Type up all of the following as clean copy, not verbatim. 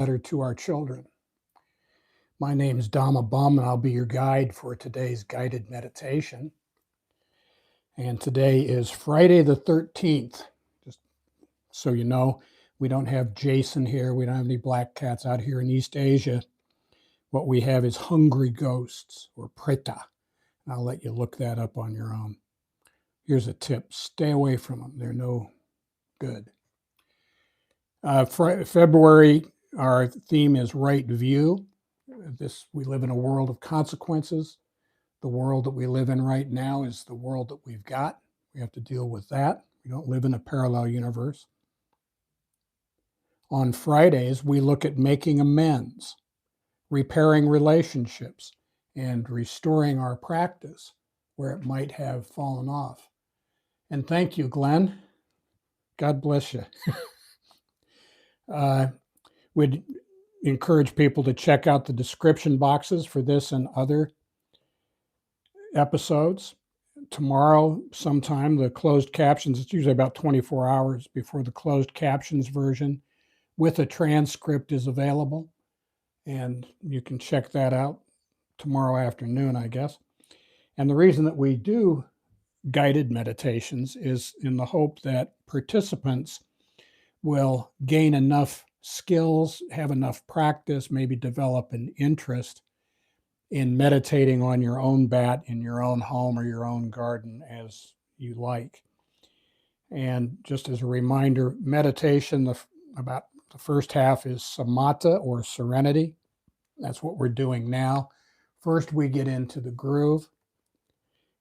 better to our children. My name is Dhamma and I'll be your guide for today's guided meditation. And today is Friday the 13th. Just so you know, we don't have Jason here. We don't have any black cats out here in East Asia. What we have is hungry ghosts, or preta. And I'll let you look that up on your own. Here's a tip. Stay away from them. They're no good. February, our theme is right view. We live in a world of consequences. The world that we live in right now is the world that we've got. We have to deal with that. We don't live in a parallel universe. On Fridays, we look at making amends, repairing relationships, and restoring our practice where it might have fallen off. And thank you, Glenn. God bless you. We'd encourage people to check out the description boxes for this and other episodes. Tomorrow, sometime, the closed captions, it's usually about 24 hours before the closed captions version with a transcript is available. And you can check that out tomorrow afternoon, I guess. And the reason that we do guided meditations is in the hope that participants will gain enough skills, have enough practice, maybe develop an interest in meditating on your own bat in your own home or your own garden as you like. And just as a reminder, meditation, about the first half is samatha or serenity. That's what we're doing now. First, we get into the groove.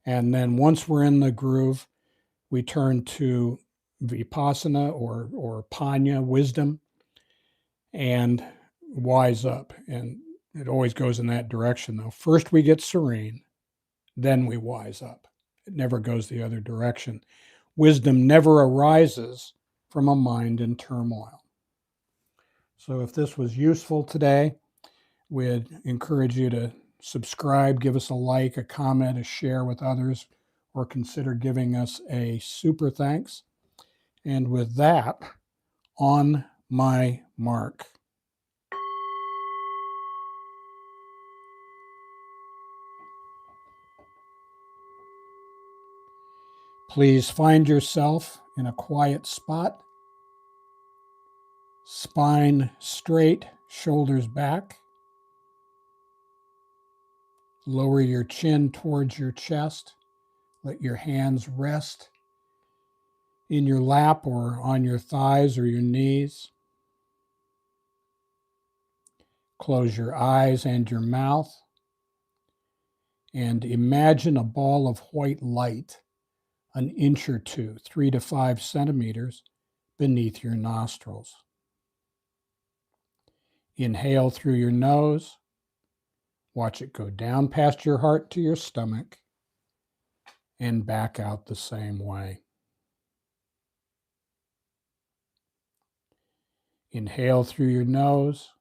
And then once we're in the groove, we turn to vipassana or panya, wisdom, and wise up. And it always goes in that direction, though. First, we get serene, then we wise up. It never goes the other direction. Wisdom never arises from a mind in turmoil. So if this was useful today, we'd encourage you to subscribe, give us a like, a comment, a share with others, or consider giving us a super thanks. And with that, on my mark. Please find yourself in a quiet spot, spine straight, shoulders back. Lower your chin towards your chest. Let your hands rest in your lap or on your thighs or your knees. Close your eyes and your mouth and imagine a ball of white light, an inch or two, 3 to 5 centimeters beneath your nostrils. Inhale through your nose. Watch it go down past your heart to your stomach and back out the same way. Inhale through your nose.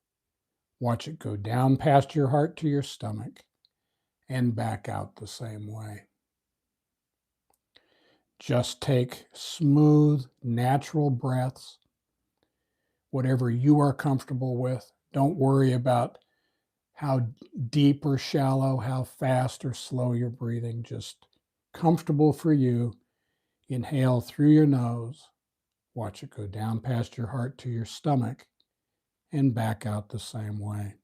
Watch it go down past your heart to your stomach and back out the same way. Just take smooth, natural breaths, whatever you are comfortable with. Don't worry about how deep or shallow, how fast or slow you're breathing. Just comfortable for you. Inhale through your nose. Watch it go down past your heart to your stomach and back out the same way.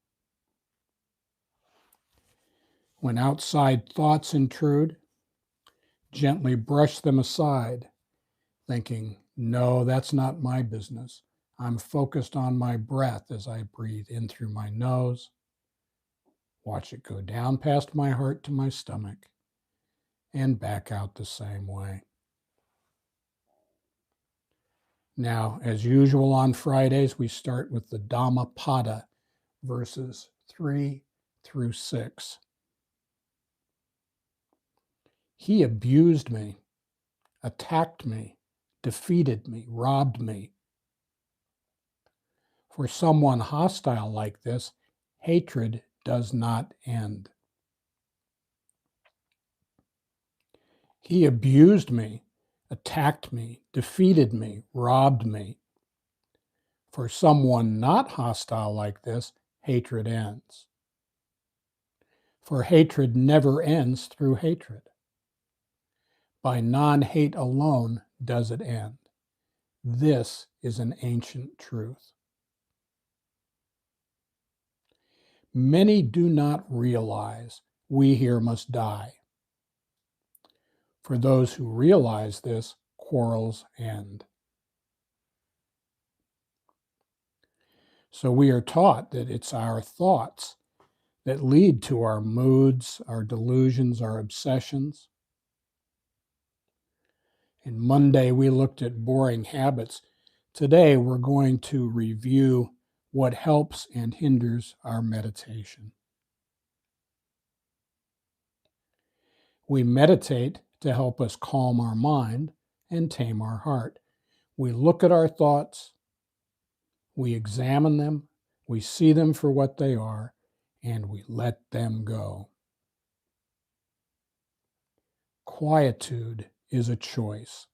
When outside thoughts intrude, gently brush them aside, thinking, no, that's not my business. I'm focused on my breath as I breathe in through my nose. Watch it go down past my heart to my stomach and back out the same way. Now, as usual on Fridays, we start with the Dhammapada, verses 3 through 6. He abused me, attacked me, defeated me, robbed me. For someone hostile like this, hatred does not end. He abused me, attacked me, defeated me, robbed me. For someone not hostile like this, hatred ends. For hatred never ends through hatred. By non-hate alone does it end. This is an ancient truth. Many do not realize we here must die. For those who realize this, quarrels end. So we are taught that it's our thoughts that lead to our moods, our delusions, our obsessions. In Monday, we looked at boring habits. Today, we're going to review what helps and hinders our meditation. We meditate to help us calm our mind and tame our heart. We look at our thoughts, we examine them, we see them for what they are, and we let them go. Quietude is a choice.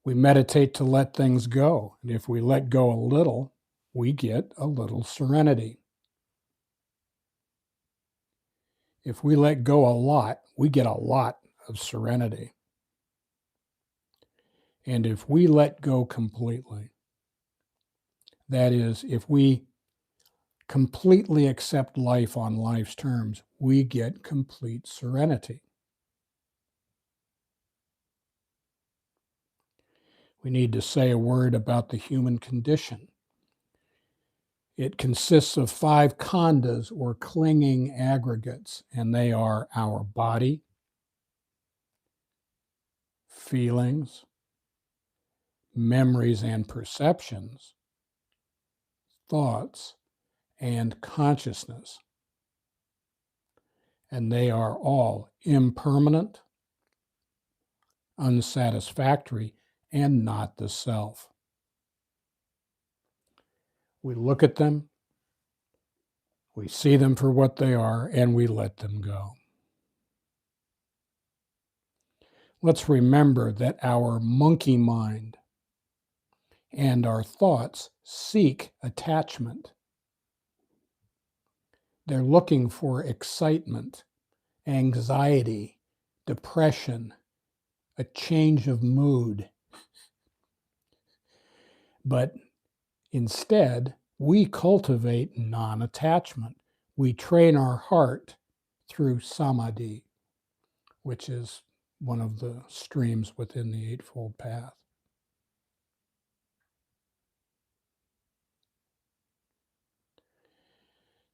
We meditate to let things go, and if we let go a little, we get a little serenity. If we let go a lot, we get a lot of serenity. And if we let go completely, that is, if we completely accept life on life's terms, we get complete serenity. We need to say a word about the human condition. It consists of 5 khandhas, or clinging aggregates, and they are our body, feelings, memories and perceptions, thoughts, and consciousness. And they are all impermanent, unsatisfactory, and not the self. We look at them, we see them for what they are, and we let them go. Let's remember that our monkey mind and our thoughts seek attachment. They're looking for excitement, anxiety, depression, a change of mood. But instead, we cultivate non-attachment. We train our heart through samadhi, which is one of the streams within the Eightfold Path.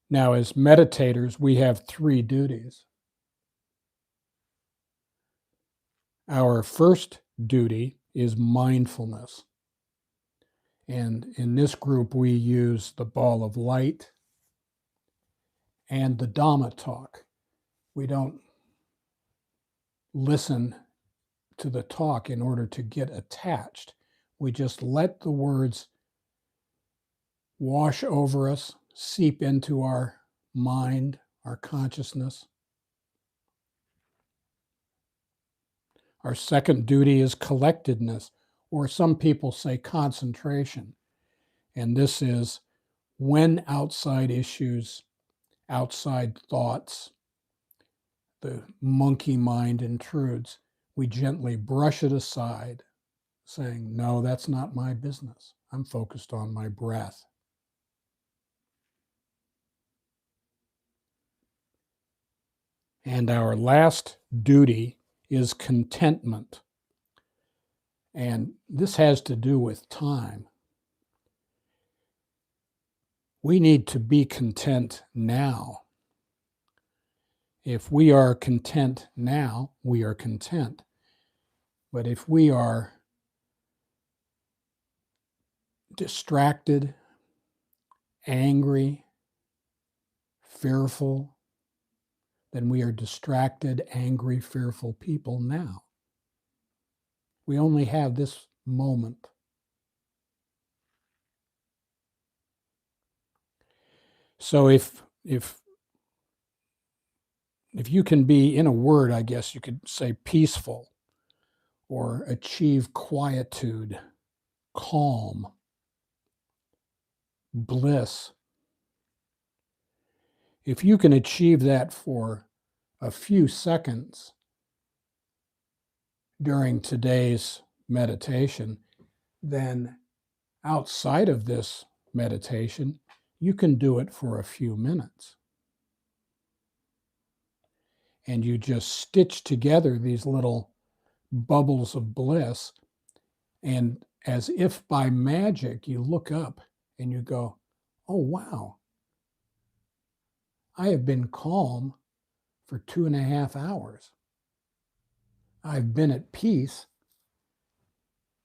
Now, as meditators, we have 3 duties. Our first duty is mindfulness. And in this group, we use the ball of light and the Dhamma talk. We don't listen to the talk in order to get attached. We just let the words wash over us, seep into our mind, our consciousness. Our second duty is collectedness, or some people say concentration. And this is when outside issues, outside thoughts, the monkey mind intrudes, we gently brush it aside, saying, no, that's not my business. I'm focused on my breath. And our last duty is contentment. And this has to do with time. We need to be content now. If we are content now, we are content. But if we are distracted, angry, fearful, then we are distracted, angry, fearful people now. We only have this moment. So if you can be, in a word, I guess you could say peaceful, or achieve quietude, calm, bliss. If you can achieve that for a few seconds during today's meditation, then outside of this meditation, you can do it for a few minutes. And you just stitch together these little bubbles of bliss. And as if by magic, you look up and you go, oh, wow, I have been calm for 2.5 hours. I've been at peace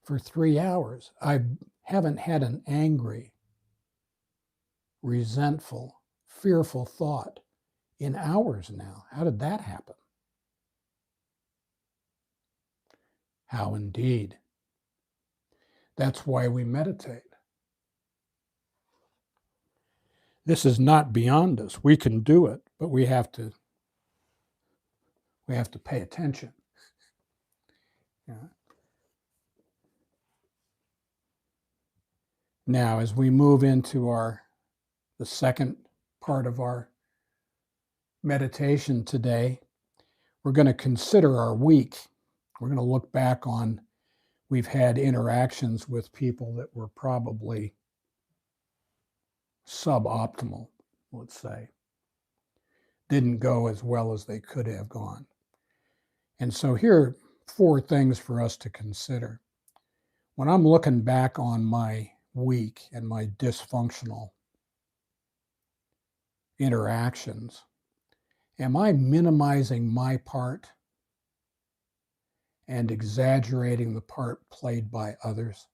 for 3 hours. I haven't had an angry, resentful, fearful thought in hours now. How did that happen? How indeed. That's why we meditate. This is not beyond us. We can do it, but we have to pay attention. Yeah. Now, as we move into the second part of our meditation today, we're going to consider our week. We're going to look back on, we've had interactions with people that were probably suboptimal, let's say. Didn't go as well as they could have gone. And so here are 4 things for us to consider. When I'm looking back on my week and my dysfunctional interactions, am I minimizing my part and exaggerating the part played by others?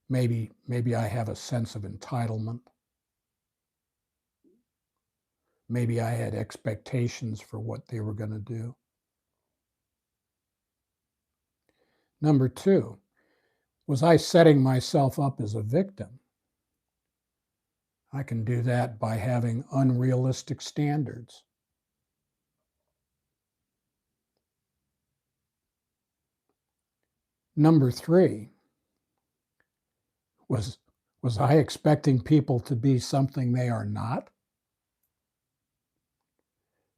Maybe I have a sense of entitlement. Maybe I had expectations for what they were going to do. Number 2, was I setting myself up as a victim? I can do that by having unrealistic standards. Number 3, was I expecting people to be something they are not?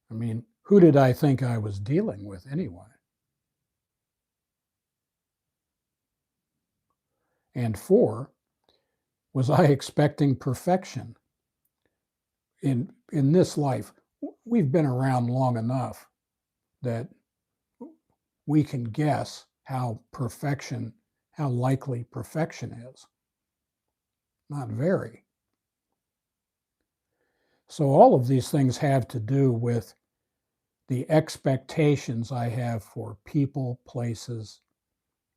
I mean, who did I think I was dealing with anyway? And 4, was I expecting perfection? In this life, we've been around long enough that we can guess how likely perfection is. Not very. So all of these things have to do with the expectations I have for people, places,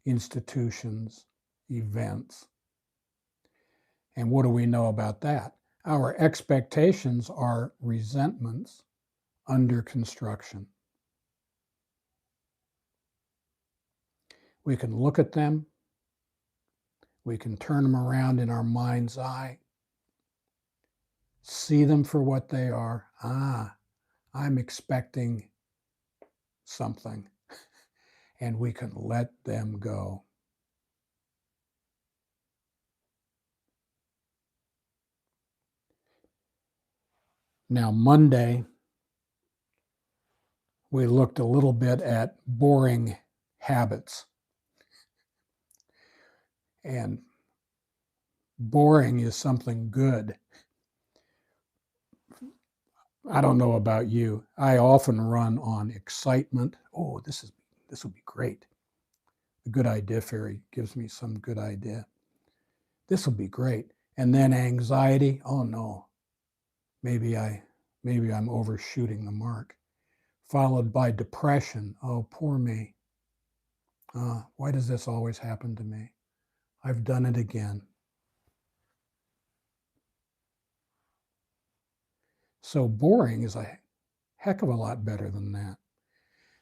institutions, events. And what do we know about that? Our expectations are resentments under construction. We can look at them. We can turn them around in our mind's eye. See them for what they are. I'm expecting something. And we can let them go. Now, Monday, we looked a little bit at boring habits. And boring is something good. I don't know about you. I often run on excitement. Oh, this will be great. The good idea fairy gives me some good idea. This will be great. And then anxiety. Oh no, maybe I'm overshooting the mark. Followed by depression. Oh, poor me. Why does this always happen to me? I've done it again. So boring is a heck of a lot better than that.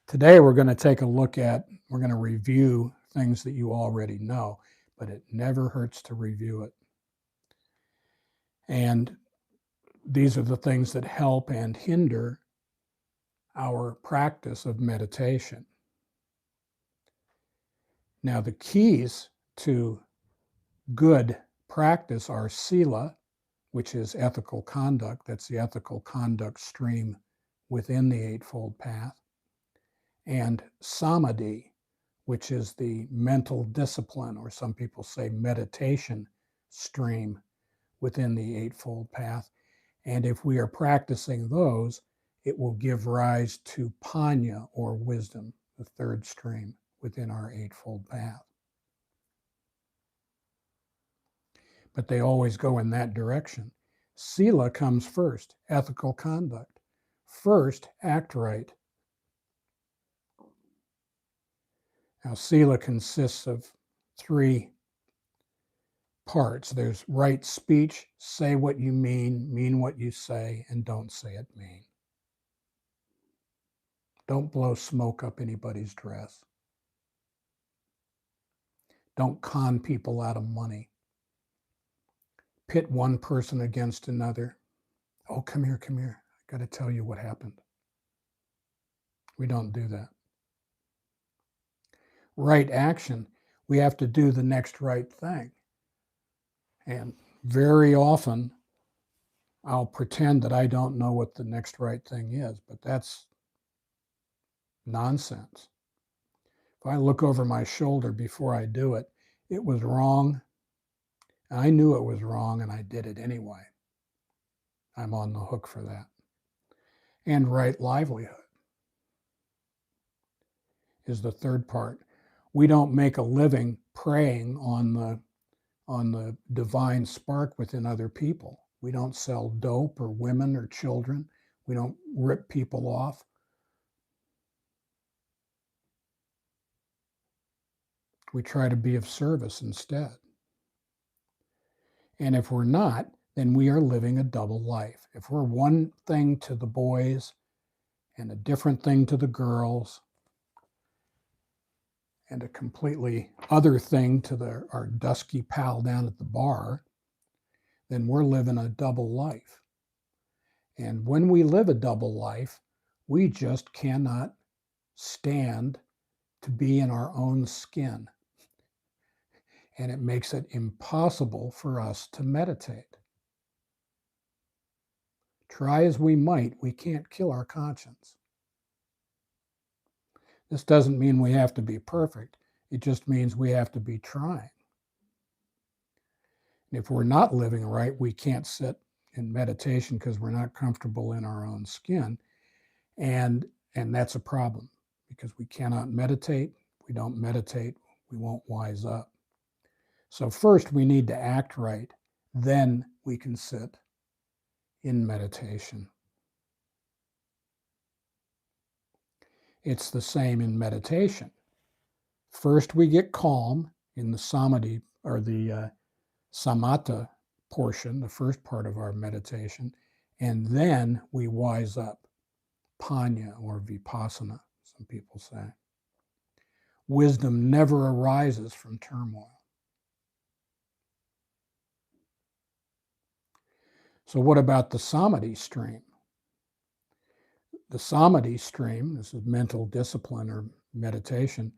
Today we're going to review things that you already know, but it never hurts to review it. And these are the things that help and hinder our practice of meditation. Now, the keys to good practice are sila, which is ethical conduct. That's the ethical conduct stream within the Eightfold Path. And samadhi, which is the mental discipline, or some people say meditation stream within the Eightfold Path. And if we are practicing those, it will give rise to panya, or wisdom, the third stream within our Eightfold Path. But they always go in that direction. Sila comes first, ethical conduct. First, act right. Now, sila consists of three parts. There's right speech, say what you mean what you say, and don't say it mean. Don't blow smoke up anybody's dress. Don't con people out of money. Pit one person against another. Oh, come here. I got to tell you what happened. We don't do that. Right action, we have to do the next right thing. And very often, I'll pretend that I don't know what the next right thing is, but that's nonsense. If I look over my shoulder before I do it, it was wrong. I knew it was wrong, and I did it anyway. I'm on the hook for that. And right livelihood is the third part. We don't make a living preying on the divine spark within other people. We don't sell dope or women or children. We don't rip people off. We try to be of service instead. And if we're not, then we are living a double life. If we're one thing to the boys and a different thing to the girls, and a completely other thing to our dusky pal down at the bar, then we're living a double life. And when we live a double life, we just cannot stand to be in our own skin. And it makes it impossible for us to meditate. Try as we might, we can't kill our conscience. This doesn't mean we have to be perfect. It just means we have to be trying. And if we're not living right, we can't sit in meditation because we're not comfortable in our own skin. And that's a problem, because we cannot meditate. We don't meditate, we won't wise up. So first we need to act right. Then we can sit in meditation. It's the same in meditation. First we get calm in the samadhi, or the samatha portion, the first part of our meditation, and then we wise up, panya or vipassana, some people say. Wisdom never arises from turmoil. So what about the samadhi stream? The samadhi stream, this is mental discipline or meditation,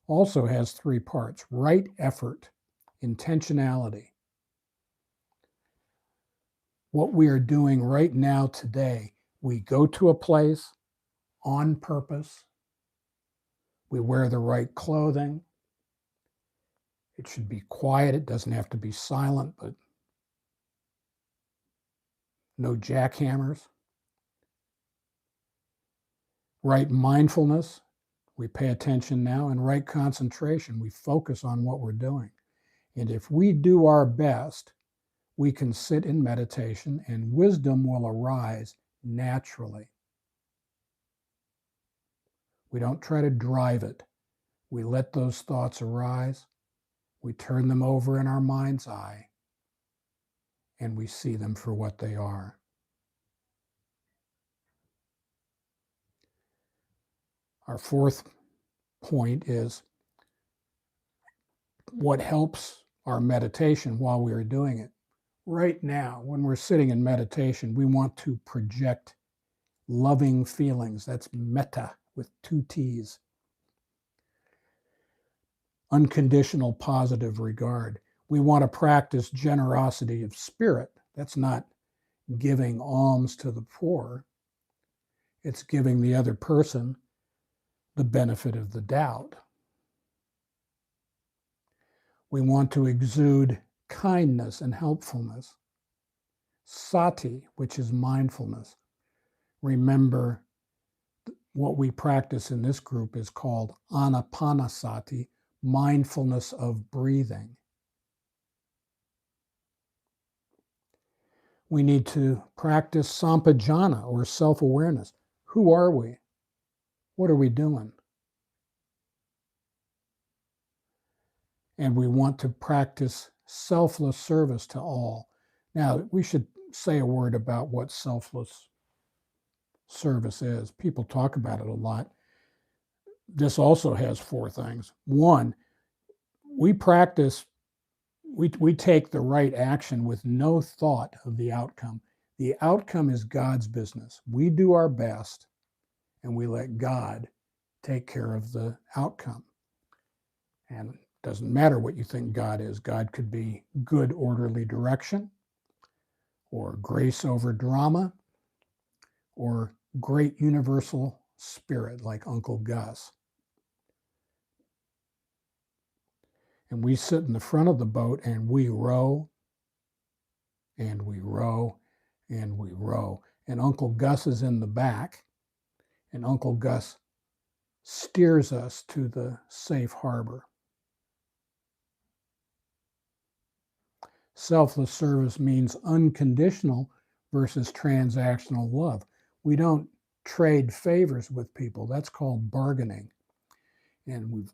also has three parts: right effort, intentionality. What we are doing right now today, we go to a place on purpose. We wear the right clothing. It should be quiet. It doesn't have to be silent, but no jackhammers. Right mindfulness, we pay attention now, and right concentration, we focus on what we're doing. And if we do our best, we can sit in meditation and wisdom will arise naturally. We don't try to drive it. We let those thoughts arise. We turn them over in our mind's eye, and we see them for what they are. Our fourth point is what helps our meditation while we are doing it. Right now, when we're sitting in meditation, we want to project loving feelings. That's metta with two T's. unconditional positive regard. We want to practice generosity of spirit. That's not giving alms to the poor. It's giving the other person the benefit of the doubt. We want to exude kindness and helpfulness. Sati, which is mindfulness. Remember, what we practice in this group is called anapanasati, mindfulness of breathing. We need to practice sampajana, or self-awareness. Who are we? What are we doing? And we want to practice selfless service to all. Now, we should say a word about what selfless service is. People talk about it a lot. This also has 4 things. 1, we take the right action with no thought of the outcome. The outcome is God's business. We do our best, and we let God take care of the outcome. And it doesn't matter what you think God is. God could be good, orderly direction, or grace over drama, or great universal spirit like Uncle Gus. And we sit in the front of the boat and we row, and we row, and we row. And Uncle Gus is in the back, and Uncle Gus steers us to the safe harbor. Selfless service means unconditional versus transactional love. We don't trade favors with people. That's called bargaining. And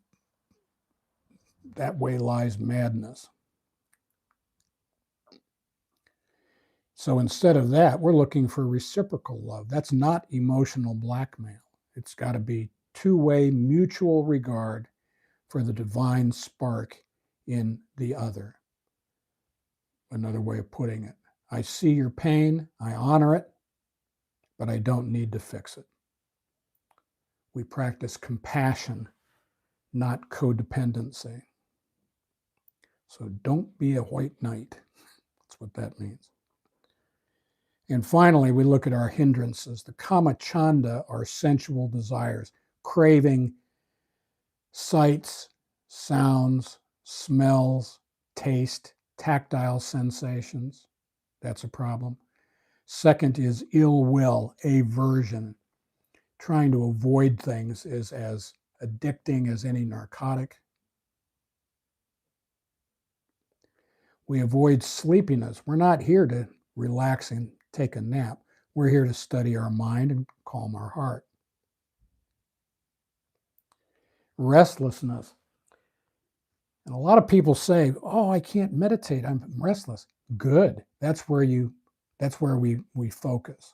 that way lies madness. So instead of that, we're looking for reciprocal love. That's not emotional blackmail. It's got to be two-way mutual regard for the divine spark in the other. Another way of putting it, I see your pain, I honor it, but I don't need to fix it. We practice compassion, not codependency. So don't be a white knight. That's what that means. And finally, we look at our hindrances. The kama chanda are sensual desires, craving sights, sounds, smells, taste, tactile sensations. That's a problem. Second is ill will, aversion. Trying to avoid things is as addicting as any narcotic. We avoid sleepiness. We're not here to relax and take a nap. We're here to study our mind and calm our heart. Restlessness. And a lot of people say, oh, I can't meditate, I'm restless. Good. That's where we focus.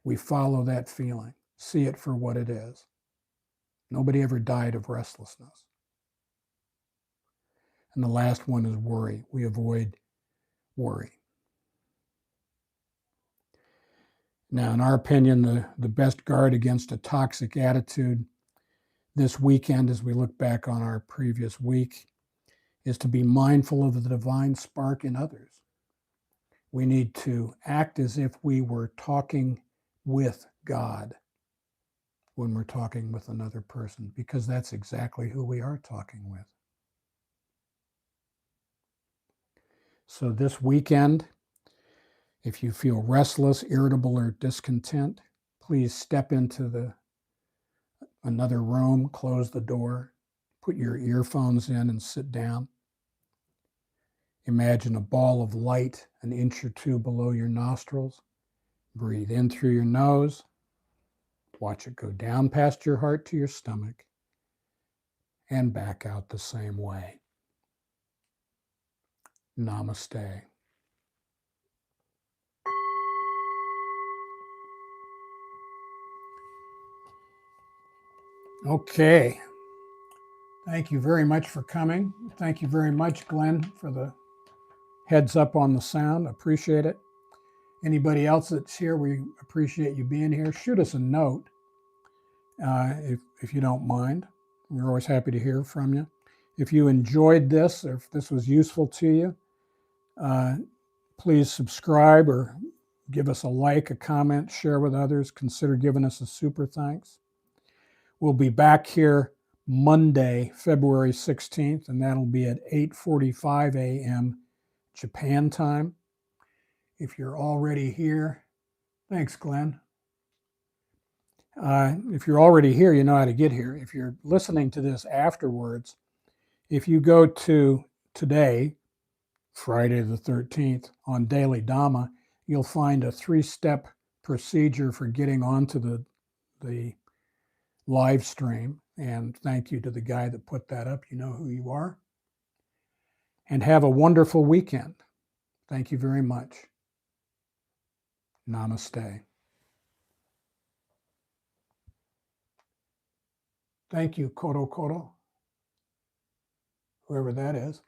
We follow that feeling, see it for what it is. Nobody ever died of restlessness. And the last one is worry. We avoid worry. Now, in our opinion, the best guard against a toxic attitude this weekend, as we look back on our previous week, is to be mindful of the divine spark in others. We need to act as if we were talking with God when we're talking with another person, because that's exactly who we are talking with. So this weekend, if you feel restless, irritable, or discontent, please step into another room, close the door, put your earphones in and sit down. Imagine a ball of light an inch or 2 below your nostrils. Breathe in through your nose. Watch it go down past your heart to your stomach and back out the same way. Namaste. Okay. Thank you very much for coming. Thank you very much, Glenn, for the heads up on the sound. Appreciate it. Anybody else that's here, we appreciate you being here. Shoot us a note if you don't mind. We're always happy to hear from you. If you enjoyed this, or if this was useful to you, please subscribe or give us a like, a comment, share with others. Consider giving us a super thanks. We'll be back here Monday, February 16th, and that'll be at 8:45 a.m. Japan time. If you're already here, thanks, Glenn. If you're already here, you know how to get here. If you're listening to this afterwards, if you go to today, Friday the 13th, on Daily Dhamma, you'll find a 3-step procedure for getting onto the live stream. And thank you to the guy that put that up. You know who you are. And have a wonderful weekend. Thank you very much. Namaste. Thank you, Koro Koro, whoever that is.